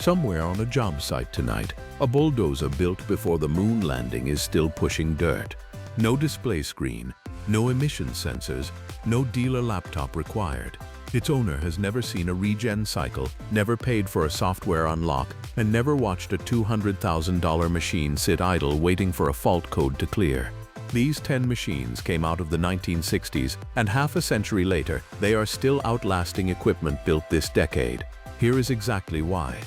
Somewhere on a job site tonight, a bulldozer built before the moon landing is still pushing dirt. No display screen, no emission sensors, no dealer laptop required. Its owner has never seen a regen cycle, never paid for a software unlock, and never watched a $200,000 machine sit idle waiting for a fault code to clear. These 10 machines came out of the 1960s, and half a century later, they are still outlasting equipment built this decade. Here is exactly why.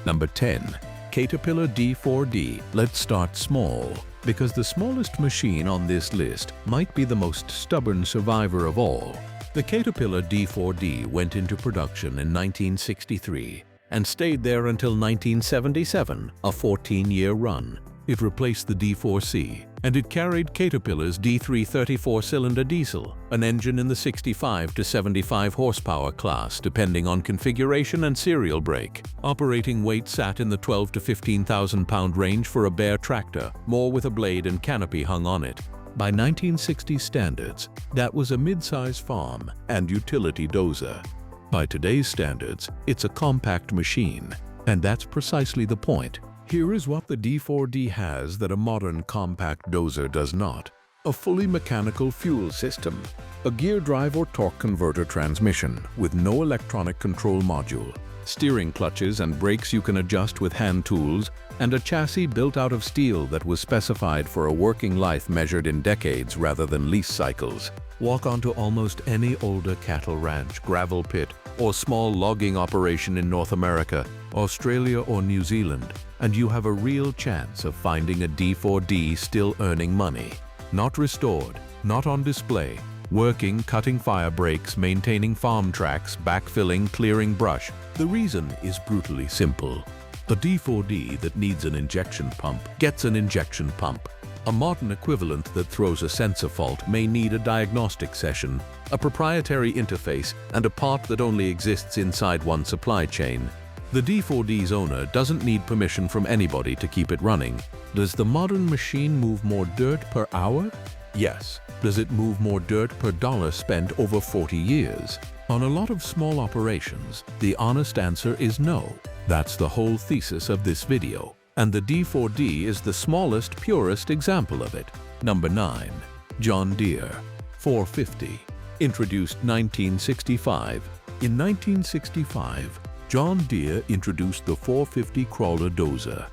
Number 10. Caterpillar D4D. Let's start small, because the smallest machine on this list might be the most stubborn survivor of all. The Caterpillar D4D went into production in 1963 and stayed there until 1977, a 14-year run. It replaced the D4C, and it carried Caterpillar's D3 34-cylinder diesel, an engine in the 65 to 75 horsepower class depending on configuration and serial brake. Operating weight sat in the 12 to 15,000 pound range for a bare tractor, more with a blade and canopy hung on it. By 1960 standards, that was a mid-size farm and utility dozer. By today's standards, it's a compact machine, and that's precisely the point. Here is what the D4D has that a modern compact dozer does not. A fully mechanical fuel system, a gear drive or torque converter transmission with no electronic control module, steering clutches and brakes you can adjust with hand tools, and a chassis built out of steel that was specified for a working life measured in decades rather than lease cycles. Walk onto almost any older cattle ranch, gravel pit, or small logging operation in North America, Australia or New Zealand, and you have a real chance of finding a D4D still earning money. Not restored, not on display, working, cutting fire breaks, maintaining farm tracks, backfilling, clearing brush. The reason is brutally simple. A D4D that needs an injection pump gets an injection pump. A modern equivalent that throws a sensor fault may need a diagnostic session, a proprietary interface, and a part that only exists inside one supply chain. The D4D's owner doesn't need permission from anybody to keep it running. Does the modern machine move more dirt per hour? Yes. Does it move more dirt per dollar spent over 40 years? On a lot of small operations, the honest answer is no. That's the whole thesis of this video. And the D4D is the smallest, purest example of it. Number 9. John Deere 450. Introduced 1965. In 1965, John Deere introduced the 450 crawler dozer.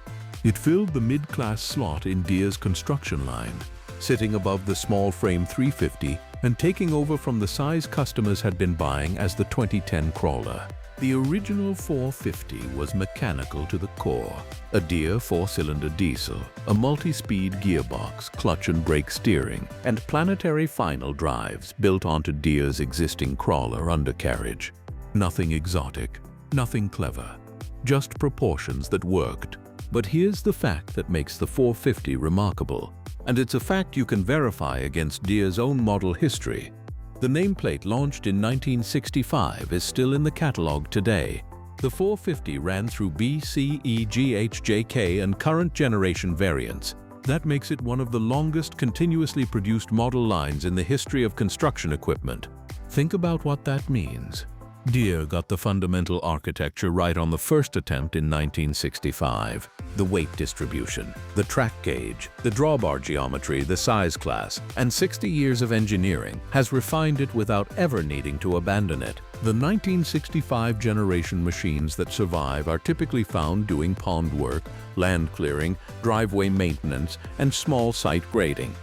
It filled the mid-class slot in Deere's construction line, sitting above the small frame 350 and taking over from the size customers had been buying as the 2010 crawler. The original 450 was mechanical to the core, a Deere 4-cylinder diesel, a multi-speed gearbox, clutch and brake steering, and planetary final drives built onto Deere's existing crawler undercarriage. Nothing exotic, nothing clever, just proportions that worked. But here's the fact that makes the 450 remarkable, and it's a fact you can verify against Deere's own model history. The nameplate launched in 1965 is still in the catalog today. The 450 ran through B, C, E, G, H, J, K and current generation variants. That makes it one of the longest continuously produced model lines in the history of construction equipment. Think about what that means. Deere got the fundamental architecture right on the first attempt in 1965. The weight distribution, the track gauge, the drawbar geometry, the size class, and 60 years of engineering has refined it without ever needing to abandon it. The 1965 generation machines that survive are typically found doing pond work, land clearing, driveway maintenance, and small site grading.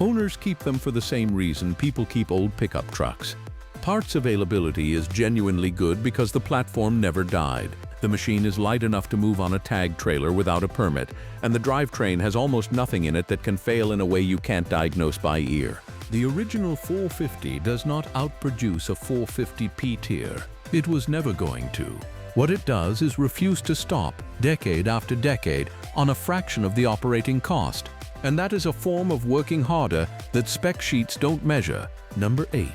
Owners keep them for the same reason people keep old pickup trucks. Parts availability is genuinely good because the platform never died. The machine is light enough to move on a tag trailer without a permit, and the drivetrain has almost nothing in it that can fail in a way you can't diagnose by ear. The original 450 does not outproduce a 450 P-tier. It was never going to. What it does is refuse to stop, decade after decade, on a fraction of the operating cost. And that is a form of working harder that spec sheets don't measure. Number 8.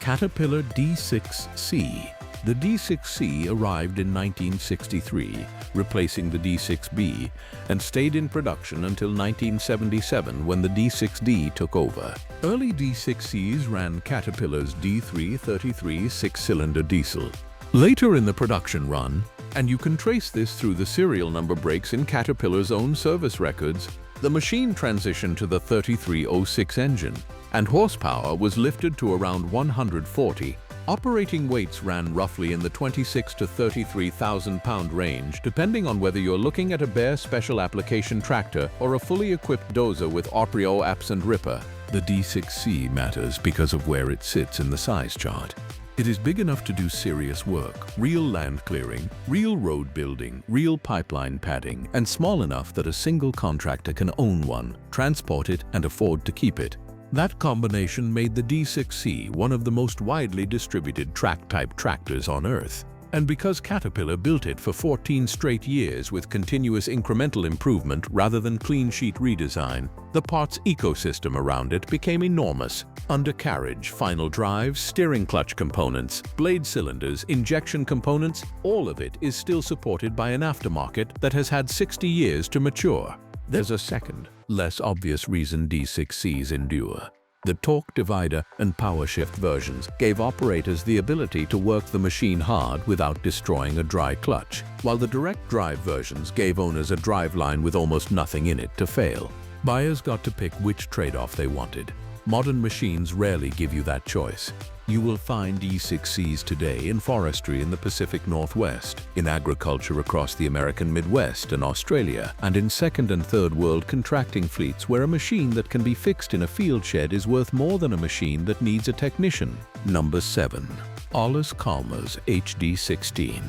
Caterpillar D6C. The D6C arrived in 1963, replacing the D6B, and stayed in production until 1977 when the D6D took over. Early D6Cs ran Caterpillar's D3 33 6-cylinder diesel. Later in the production run, And you can trace this through the serial number breaks in Caterpillar's own service records. The machine transitioned to the 3306 engine, and horsepower was lifted to around 140. Operating weights ran roughly in the 26,000 to 33,000 pound range, depending on whether you're looking at a bare special application tractor or a fully equipped dozer with Oprio absent ripper. The D6C matters because of where it sits in the size chart. It is big enough to do serious work, real land clearing, real road building, real pipeline padding, and small enough that a single contractor can own one, transport it, and afford to keep it. That combination made the D6C one of the most widely distributed track-type tractors on Earth. And because Caterpillar built it for 14 straight years with continuous incremental improvement rather than clean-sheet redesign, the parts ecosystem around it became enormous. Undercarriage, final drives, steering clutch components, blade cylinders, injection components, all of it is still supported by an aftermarket that has had 60 years to mature. There's a second, less obvious reason D6Cs endure. The torque divider and power shift versions gave operators the ability to work the machine hard without destroying a dry clutch, while the direct drive versions gave owners a driveline with almost nothing in it to fail. Buyers got to pick which trade-off they wanted. Modern machines rarely give you that choice. You will find D6Cs today in forestry in the Pacific Northwest, in agriculture across the American Midwest and Australia, and in second and third world contracting fleets where a machine that can be fixed in a field shed is worth more than a machine that needs a technician. Number 7. Allis-Chalmers HD16.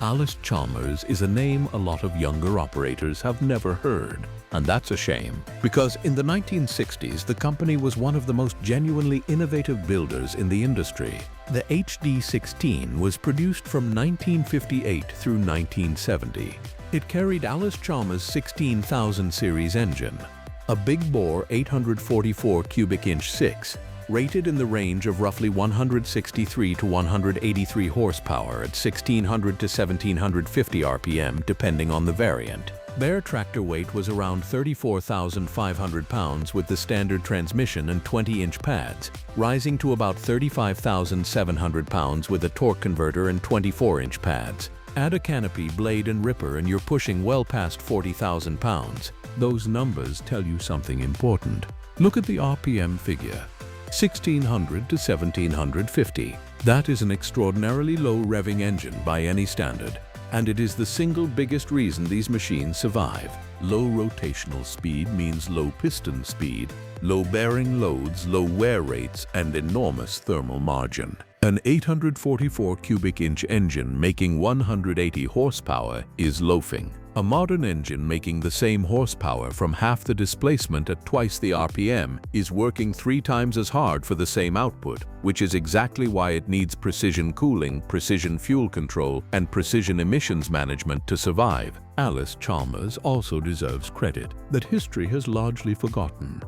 Allis-Chalmers is a name a lot of younger operators have never heard. And that's a shame, because in the 1960s, the company was one of the most genuinely innovative builders in the industry. The HD16 was produced from 1958 through 1970. It carried Allis-Chalmers 16,000 series engine, a big-bore 844 cubic inch 6, rated in the range of roughly 163 to 183 horsepower at 1600 to 1750 RPM depending on the variant. Bare tractor weight was around 34,500 pounds with the standard transmission and 20-inch pads, rising to about 35,700 pounds with a torque converter and 24-inch pads. Add a canopy, blade, and ripper and you're pushing well past 40,000 pounds. Those numbers tell you something important. Look at the RPM figure. 1600 to 1750. That is an extraordinarily low revving engine by any standard. And it is the single biggest reason these machines survive. Low rotational speed means low piston speed, low bearing loads, low wear rates, and enormous thermal margin. An 844 cubic inch engine making 180 horsepower is loafing. A modern engine making the same horsepower from half the displacement at twice the RPM is working 3 times as hard for the same output, which is exactly why it needs precision cooling, precision fuel control, and precision emissions management to survive. Allis-Chalmers also deserves credit that history has largely forgotten.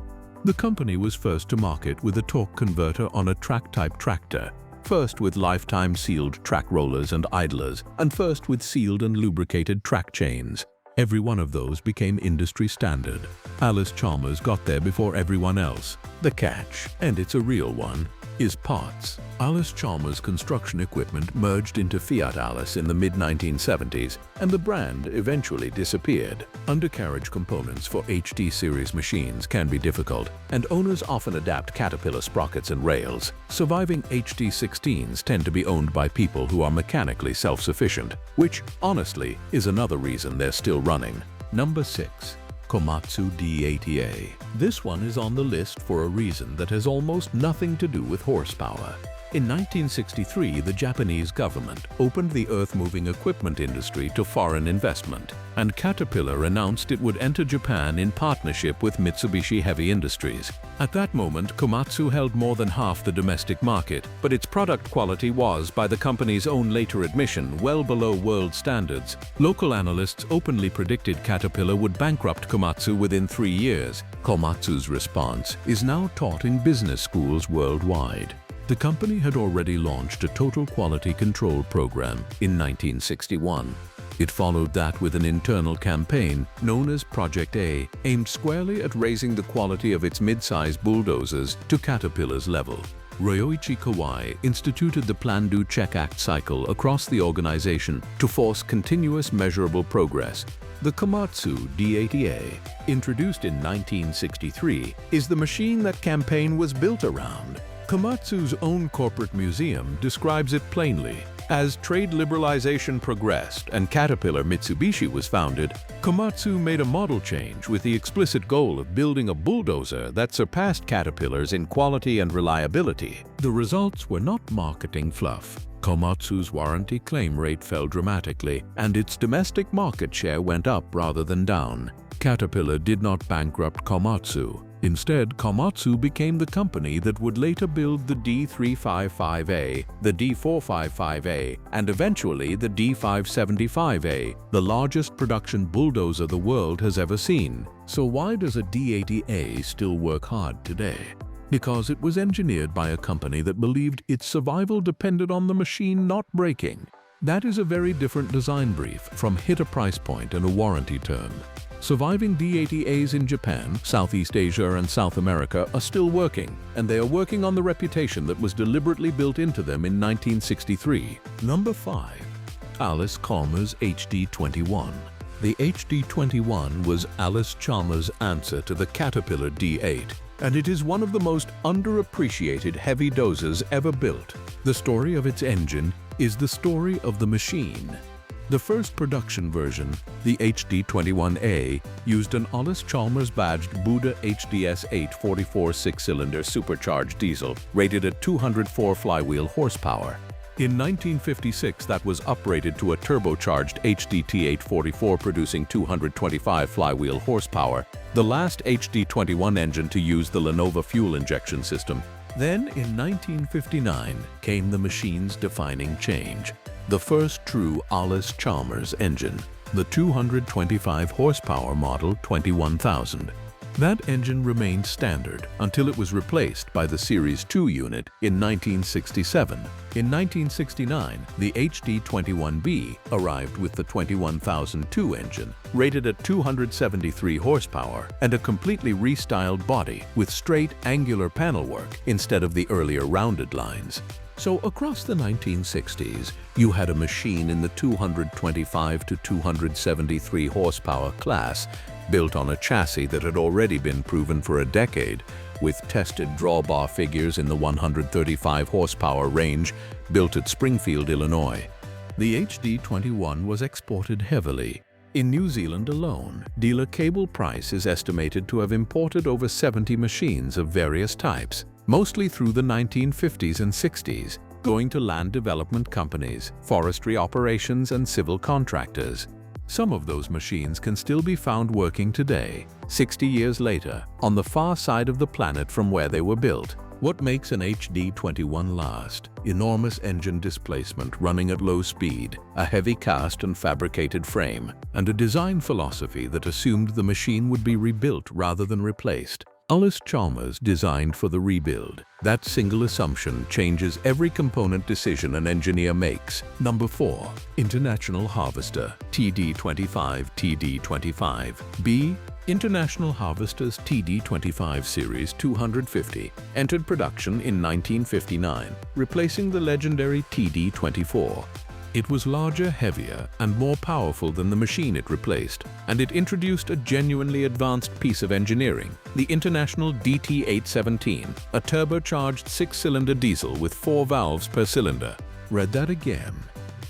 The company was first to market with a torque converter on a track-type tractor, first with lifetime sealed track rollers and idlers, and first with sealed and lubricated track chains. Every one of those became industry standard. Allis-Chalmers got there before everyone else. The catch, and it's a real one, is parts. Allis-Chalmers construction equipment merged into Fiat Allis in the mid-1970s, and the brand eventually disappeared. Undercarriage components for HD series machines can be difficult, and owners often adapt Caterpillar sprockets and rails. Surviving HD16s tend to be owned by people who are mechanically self-sufficient, which, honestly, is another reason they're still running. Number 6. Komatsu D80-A. This one is on the list for a reason that has almost nothing to do with horsepower. In 1963, the Japanese government opened the earth-moving equipment industry to foreign investment, and Caterpillar announced it would enter Japan in partnership with Mitsubishi Heavy Industries. At that moment, Komatsu held more than half the domestic market, but its product quality was, by the company's own later admission, well below world standards. Local analysts openly predicted Caterpillar would bankrupt Komatsu within 3 years. Komatsu's response is now taught in business schools worldwide. The company had already launched a total quality control program in 1961. It followed that with an internal campaign known as Project A, aimed squarely at raising the quality of its mid-size bulldozers to Caterpillar's level. Ryoichi Kawai instituted the Plan Do Check Act cycle across the organization to force continuous measurable progress. The Komatsu D80-A, introduced in 1963, is the machine that campaign was built around. Komatsu's own corporate museum describes it plainly. As trade liberalization progressed and Caterpillar Mitsubishi was founded, Komatsu made a model change with the explicit goal of building a bulldozer that surpassed Caterpillar's in quality and reliability. The results were not marketing fluff. Komatsu's warranty claim rate fell dramatically, and its domestic market share went up rather than down. Caterpillar did not bankrupt Komatsu. Instead, Komatsu became the company that would later build the D355A, the D455A, and eventually the D575A, the largest production bulldozer the world has ever seen. So why does a D80A still work hard today? Because it was engineered by a company that believed its survival depended on the machine not breaking. That is a very different design brief from hit a price point and a warranty term. Surviving D80As in Japan, Southeast Asia, and South America are still working, and they are working on the reputation that was deliberately built into them in 1963. Number 5. Allis-Chalmers HD21. The HD21 was Allis-Chalmers' answer to the Caterpillar D8, and it is one of the most underappreciated heavy dozers ever built. The story of its engine is the story of the machine. The first production version, the HD21A, used an Allis-Chalmers badged Buda HDS8 44 six-cylinder supercharged diesel rated at 204 flywheel horsepower. In 1956, that was uprated to a turbocharged HDT8 44 producing 225 flywheel horsepower, the last HD21 engine to use the Lenova fuel injection system. Then, in 1959, came the machine's defining change. The first true Allis-Chalmers engine, the 225 horsepower model 21000. That engine remained standard until it was replaced by the Series 2 unit in 1967. In 1969, the HD21B arrived with the 21002 engine, rated at 273 horsepower and a completely restyled body with straight angular panelwork instead of the earlier rounded lines. So across the 1960s, you had a machine in the 225 to 273 horsepower class built on a chassis that had already been proven for a decade, with tested drawbar figures in the 135 horsepower range, built at Springfield, Illinois. The HD21 was exported heavily. In New Zealand alone, dealer Cable Price is estimated to have imported over 70 machines of various types, mostly through the 1950s and 60s, going to land development companies, forestry operations, and civil contractors. Some of those machines can still be found working today, 60 years later, on the far side of the planet from where they were built. What makes an HD21 last? Enormous engine displacement running at low speed, a heavy cast and fabricated frame, and a design philosophy that assumed the machine would be rebuilt rather than replaced. Allis-Chalmers designed for the rebuild. That single assumption changes every component decision an engineer makes. Number 4. International Harvester TD25 TD25. B. International Harvester's TD25 Series 250 entered production in 1959, replacing the legendary TD24. It was larger, heavier, and more powerful than the machine it replaced, and it introduced a genuinely advanced piece of engineering, the International DT817, a turbocharged 6-cylinder diesel with 4 valves per cylinder. Read that again.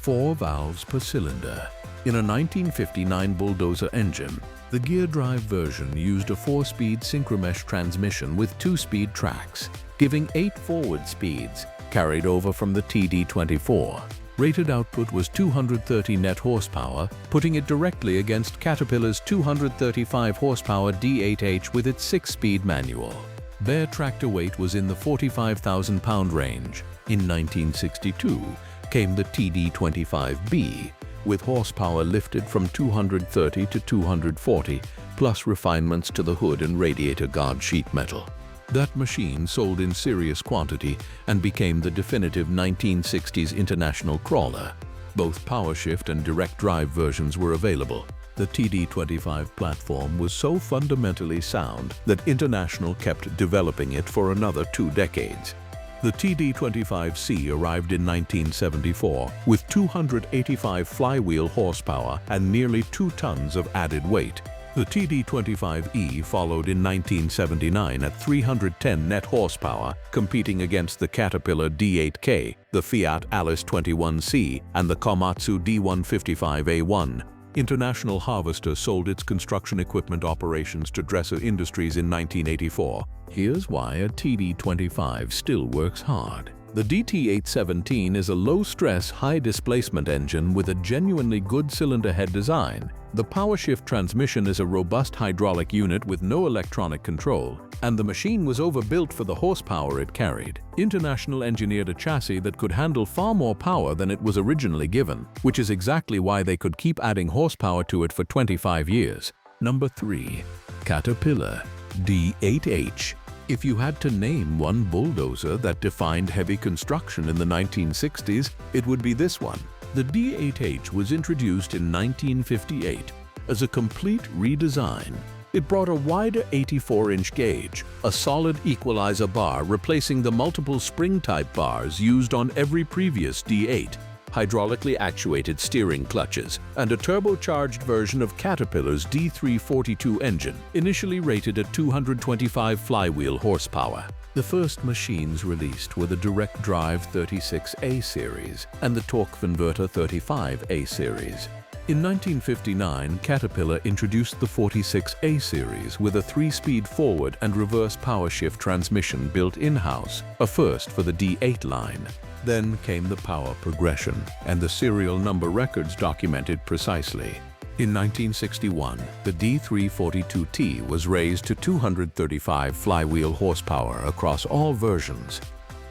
4 valves per cylinder. In a 1959 bulldozer engine, the gear drive version used a 4-speed synchromesh transmission with 2-speed tracks, giving 8 forward speeds, carried over from the TD24. Rated output was 230 net horsepower, putting it directly against Caterpillar's 235 horsepower D8H with its 6-speed manual. Bare tractor weight was in the 45,000 pound range. In 1962 came the TD25B, with horsepower lifted from 230 to 240, plus refinements to the hood and radiator guard sheet metal. That machine sold in serious quantity and became the definitive 1960s international crawler. Both PowerShift and direct drive versions were available. The TD25 platform was so fundamentally sound that International kept developing it for another 2 decades. The TD25C arrived in 1974 with 285 flywheel horsepower and nearly 2 tons of added weight. The TD25E followed in 1979 at 310 net horsepower, competing against the Caterpillar D8K, the Fiat Allis-21C, and the Komatsu D155A1. International Harvester sold its construction equipment operations to Dresser Industries in 1984. Here's why a TD25 still works hard. The DT817 is a low-stress, high-displacement engine with a genuinely good cylinder head design. The power-shift transmission is a robust hydraulic unit with no electronic control, and the machine was overbuilt for the horsepower it carried. International engineered a chassis that could handle far more power than it was originally given, which is exactly why they could keep adding horsepower to it for 25 years. Number 3. Caterpillar D8H. If you had to name one bulldozer that defined heavy construction in the 1960s, it would be this one. The D8H was introduced in 1958 as a complete redesign. It brought a wider 84-inch gauge, a solid equalizer bar replacing the multiple spring-type bars used on every previous D8, hydraulically actuated steering clutches, and a turbocharged version of Caterpillar's D342 engine, initially rated at 225 flywheel horsepower. The first machines released were the direct drive 36A series and the torque converter 35A series. In 1959, Caterpillar introduced the 46A series with a 3-speed forward and reverse power shift transmission built in-house, a first for the D8 line. Then came the power progression, and the serial number records documented precisely. In 1961, the D342T was raised to 235 flywheel horsepower across all versions.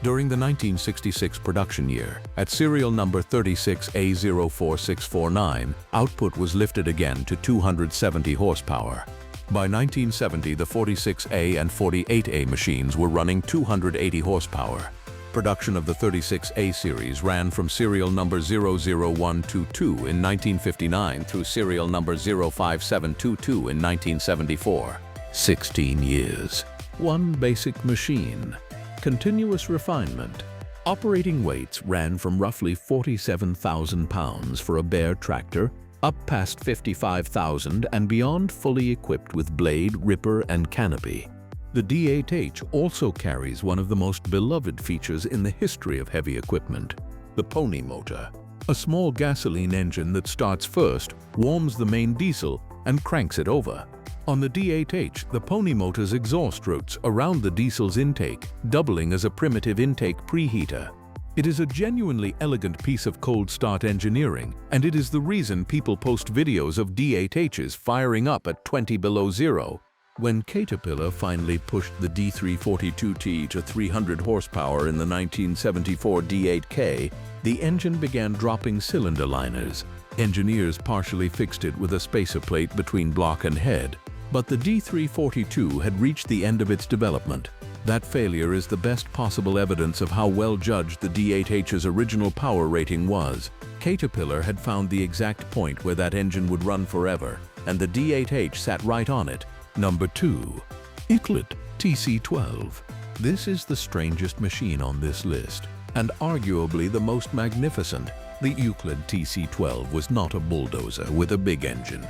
During the 1966 production year, at serial number 36A04649, output was lifted again to 270 horsepower. By 1970, the 46A and 48A machines were running 280 horsepower. Production of the 36A series ran from serial number 00122 in 1959 through serial number 05722 in 1974. 16 years. One basic machine. Continuous refinement. Operating weights ran from roughly 47,000 pounds for a bare tractor up past 55,000 and beyond, fully equipped with blade, ripper, and canopy. The D8H also carries one of the most beloved features in the history of heavy equipment, the pony motor. A small gasoline engine that starts first, warms the main diesel, and cranks it over. On the D8H, the pony motor's exhaust routes around the diesel's intake, doubling as a primitive intake preheater. It is a genuinely elegant piece of cold start engineering, and it is the reason people post videos of D8Hs firing up at 20 below zero. When Caterpillar finally pushed the D342T to 300 horsepower in the 1974 D8K, the engine began dropping cylinder liners. Engineers partially fixed it with a spacer plate between block and head, but the D342 had reached the end of its development. That failure is the best possible evidence of how well judged the D8H's original power rating was. Caterpillar had found the exact point where that engine would run forever, and the D8H sat right on it. Number 2. Euclid TC-12. This is the strangest machine on this list, and arguably the most magnificent. The Euclid TC-12 was not a bulldozer with a big engine.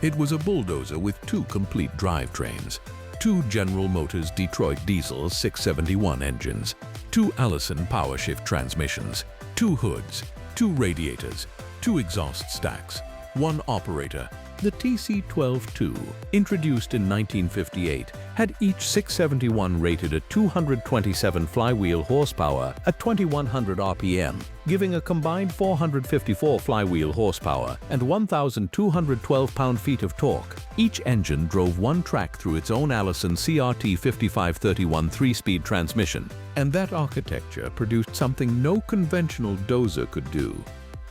It was a bulldozer with 2 complete drivetrains, 2 General Motors Detroit Diesel 671 engines, 2 Allison power shift transmissions, 2 hoods, 2 radiators, 2 exhaust stacks, 1 operator. The TC-12-2, introduced in 1958, had each 671 rated at 227 flywheel horsepower at 2100 RPM, giving a combined 454 flywheel horsepower and 1,212 pound-feet of torque. Each engine drove one track through its own Allison CRT 5531 3-speed transmission, and that architecture produced something no conventional dozer could do.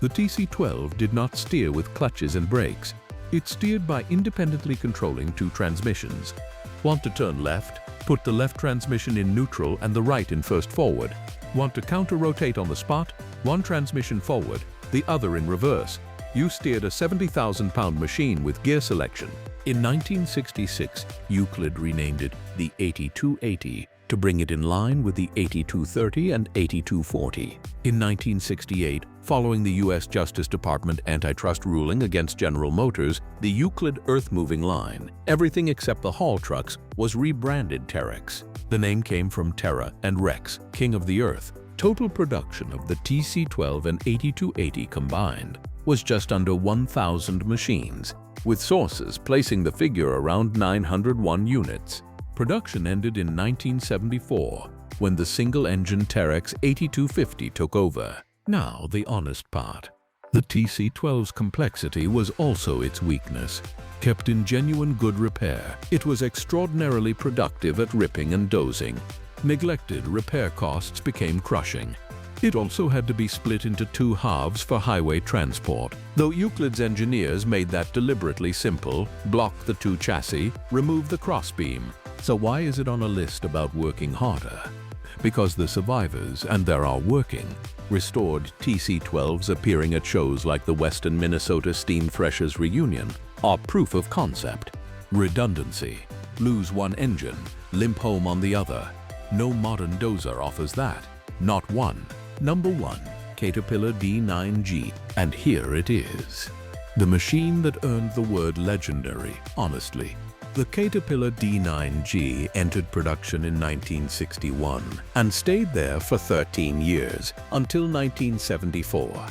The TC-12 did not steer with clutches and brakes. It steered by independently controlling 2 transmissions. Want to turn left? Put the left transmission in neutral and the right in first forward. Want to counter-rotate on the spot? One transmission forward, the other in reverse. You steered a 70,000-pound machine with gear selection. In 1966, Euclid renamed it the 8280 to bring it in line with the 8230 and 8240. In 1968, following the U.S. Justice Department antitrust ruling against General Motors, the Euclid earth-moving line, everything except the haul trucks, was rebranded Terex. The name came from Terra and Rex, king of the earth. Total production of the TC-12 and 8280 combined was just under 1,000 machines, with sources placing the figure around 901 units. Production ended in 1974, when the single-engine Terex 8250 took over. Now, the honest part. The TC-12's complexity was also its weakness. Kept in genuine good repair, it was extraordinarily productive at ripping and dozing. Neglected, repair costs became crushing. It also had to be split into two halves for highway transport, though Euclid's engineers made that deliberately simple: block the two chassis, remove the crossbeam. So why is it on a list about working harder? Because the survivors, and there are working, restored TC-12s appearing at shows like the Western Minnesota Steam Threshers Reunion are proof of concept. Redundancy. Lose one engine, limp home on the other. No modern dozer offers that. Not one. Number 1. Caterpillar D9G. And here it is. The machine that earned the word legendary, honestly. The Caterpillar D9G entered production in 1961 and stayed there for 13 years, until 1974.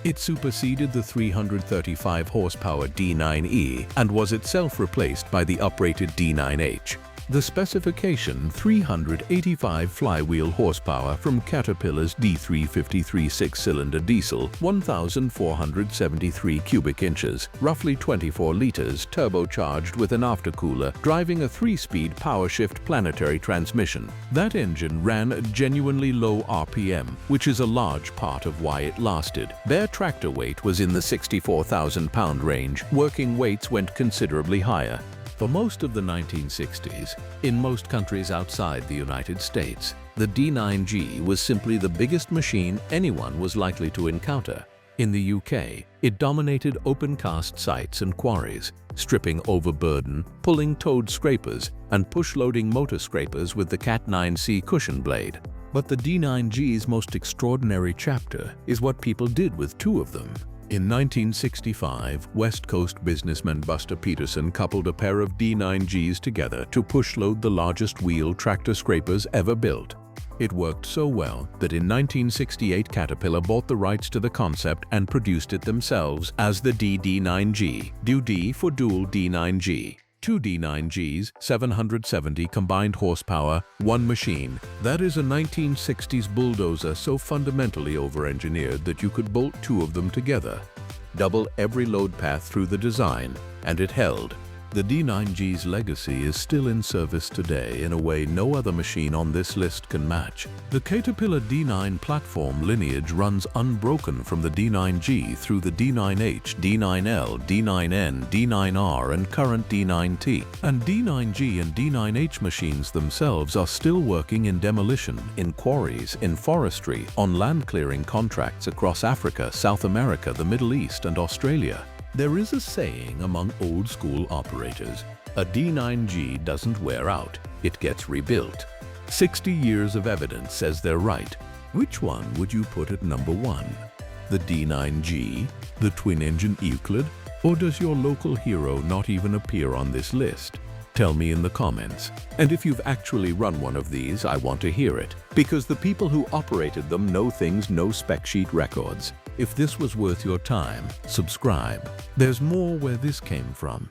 It superseded the 335 horsepower D9E and was itself replaced by the uprated D9H. The specification: 385 flywheel horsepower from Caterpillar's D353 six-cylinder diesel, 1,473 cubic inches, roughly 24 liters, turbocharged with an aftercooler, driving a 3-speed power-shift planetary transmission. That engine ran at genuinely low RPM, which is a large part of why it lasted. Bare tractor weight was in the 64,000-pound range. Working weights went considerably higher. For most of the 1960s, in most countries outside the United States, the D9G was simply the biggest machine anyone was likely to encounter. In the UK, it dominated open-cast sites and quarries, stripping overburden, pulling towed scrapers, and push-loading motor scrapers with the Cat 9C cushion blade. But the D9G's most extraordinary chapter is what people did with two of them. In 1965, West Coast businessman Buster Peterson coupled a pair of D9Gs together to push-load the largest wheel tractor scrapers ever built. It worked so well that in 1968 Caterpillar bought the rights to the concept and produced it themselves as the D9G, D for dual D9G. Two D9Gs, 770 combined horsepower, one machine. That is a 1960s bulldozer so fundamentally over-engineered that you could bolt two of them together. Double every load path through the design, and it held. The D9G's legacy is still in service today in a way no other machine on this list can match. The Caterpillar D9 platform lineage runs unbroken from the D9G through the D9H, D9L, D9N, D9R, and current D9T. And D9G and D9H machines themselves are still working in demolition, in quarries, in forestry, on land clearing contracts across Africa, South America, the Middle East, and Australia. There is a saying among old-school operators: a D9G doesn't wear out, it gets rebuilt. 60 years of evidence says they're right. Which one would you put at number 1? The D9G, the twin-engine Euclid, or does your local hero not even appear on this list? Tell me in the comments. And if you've actually run one of these, I want to hear it, because the people who operated them know things no spec sheet records. If this was worth your time, subscribe. There's more where this came from.